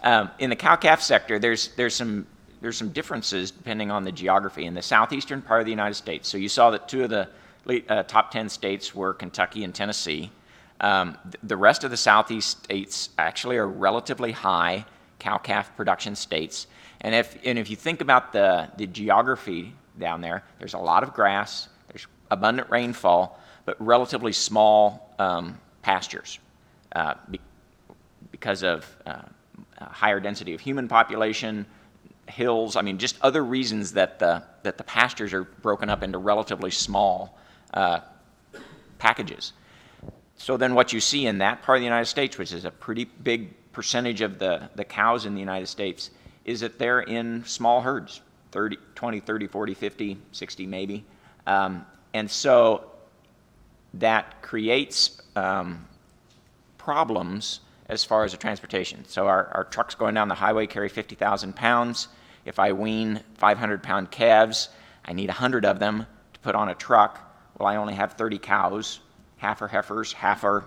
In the cow-calf sector, there's some differences depending on the geography. In the southeastern part of the United States, so you saw that two of the top 10 states were Kentucky and Tennessee. The rest of the southeast states actually are relatively high cow-calf production states. And if you think about the geography down there, there's a lot of grass, there's abundant rainfall, but relatively small pastures because of higher density of human population, hills. I mean, just other reasons that the pastures are broken up into relatively small packages. So then what you see in that part of the United States, which is a pretty big percentage of the cows in the United States, is that they're in small herds, 20, 30, 40, 50, 60 maybe. And so that creates problems as far as the transportation. So our trucks going down the highway carry 50,000 pounds. If I wean 500-pound calves, I need 100 of them to put on a truck. Well, I only have 30 cows. Half are heifers, half are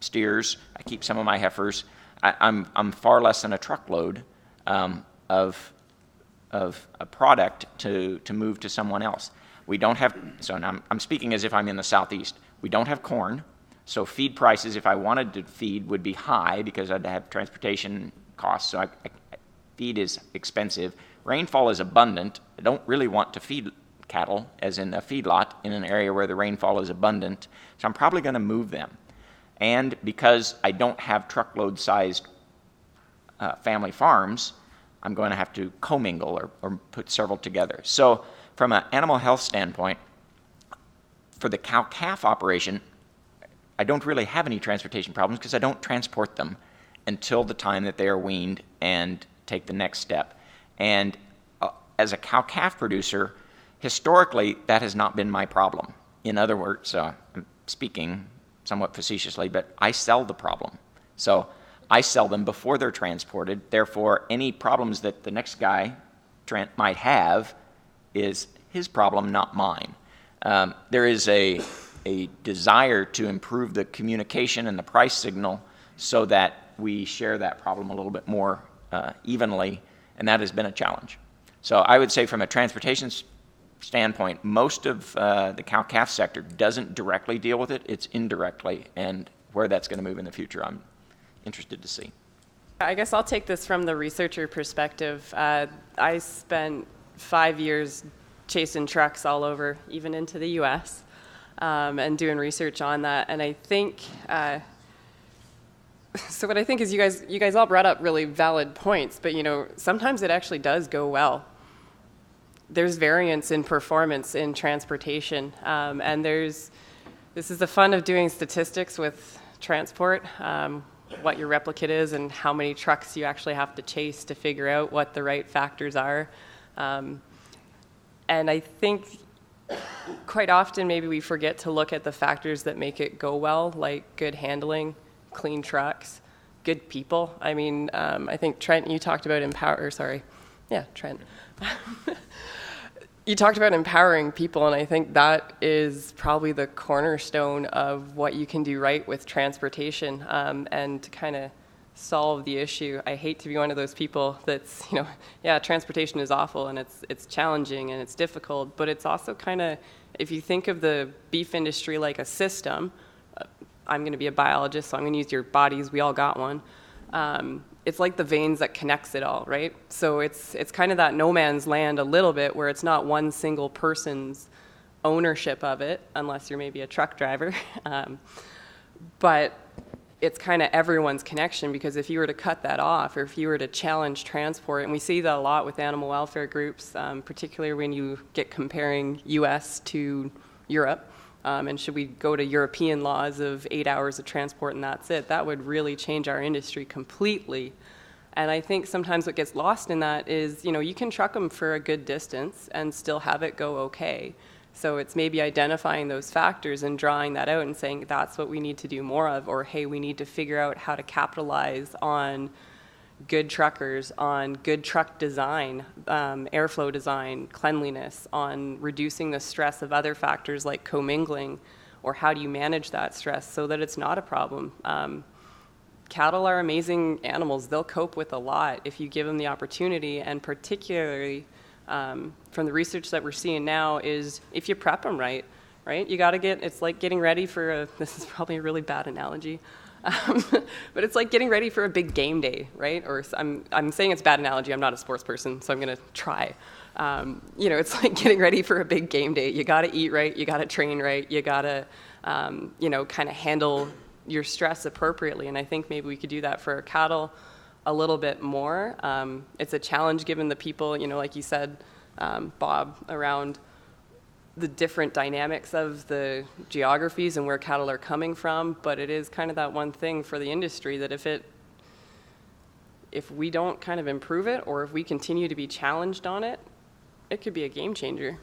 steers. I keep some of my heifers. I'm far less than a truckload of a product to move to someone else. We don't have, so now I'm speaking as if I'm in the southeast. We don't have corn, so feed prices, if I wanted to feed, would be high because I'd have transportation costs. So feed is expensive. Rainfall is abundant. I don't really want to feed cattle, as in a feedlot, in an area where the rainfall is abundant. So I'm probably going to move them. And because I don't have truckload-sized family farms, I'm going to have to commingle or put several together. So from an animal health standpoint, for the cow-calf operation, I don't really have any transportation problems because I don't transport them until the time that they are weaned and take the next step. And as a cow-calf producer, historically, that has not been my problem. In other words, I'm speaking somewhat facetiously, but I sell the problem. So I sell them before they're transported. Therefore, any problems that the next guy might have is his problem, not mine. There is a desire to improve the communication and the price signal so that we share that problem a little bit more evenly, and that has been a challenge. So I would say from a transportation standpoint, most of the cow-calf sector doesn't directly deal with it, it's indirectly, and where that's going to move in the future, I'm interested to see. I guess I'll take this from the researcher perspective. I spent 5 years chasing trucks all over, even into the US, and doing research on that. And I think, so what I think is you guys all brought up really valid points, but sometimes it actually does go well. There's variance in performance in transportation, and this is the fun of doing statistics with transport, what your replicate is and how many trucks you actually have to chase to figure out what the right factors are. And I think quite often maybe we forget to look at the factors that make it go well, like good handling, clean trucks, good people. I mean, I think Trent, you talked about Trent. You talked about empowering people, and I think that is probably the cornerstone of what you can do right with transportation, and to kind of solve the issue. I hate to be one of those people that's, transportation is awful and it's challenging and it's difficult, but it's also kind of, if you think of the beef industry like a system, I'm going to be a biologist, so I'm going to use your bodies, we all got one. It's like the veins that connects it all, right? So it's kind of that no man's land a little bit where it's not one single person's ownership of it, unless you're maybe a truck driver. But it's kind of everyone's connection, because if you were to cut that off, or if you were to challenge transport, and we see that a lot with animal welfare groups, particularly when you get comparing US to Europe, and should we go to European laws of 8 hours of transport and that's it, that would really change our industry completely. And I think sometimes what gets lost in that is, you can truck them for a good distance and still have it go okay. So it's maybe identifying those factors and drawing that out and saying that's what we need to do more of, or hey, we need to figure out how to capitalize on good truckers, on good truck design, airflow design, cleanliness, on reducing the stress of other factors like commingling, or how do you manage that stress so that it's not a problem. cattle are amazing animals. They'll cope with a lot if you give them the opportunity, and particularly from the research that we're seeing now is if you prep them right? You got to it's like getting ready for this is probably a really bad analogy, but it's like getting ready for a big game day, right? Or I'm saying it's a bad analogy. I'm not a sports person, so I'm going to try. It's like getting ready for a big game day. You got to eat right. You got to train right. You got to, kind of handle your stress appropriately. And I think maybe we could do that for our cattle a little bit more. It's a challenge given the people, like you said, Bob, around the different dynamics of the geographies and where cattle are coming from. But it is kind of that one thing for the industry that if we don't kind of improve it, or if we continue to be challenged on it, it could be a game changer.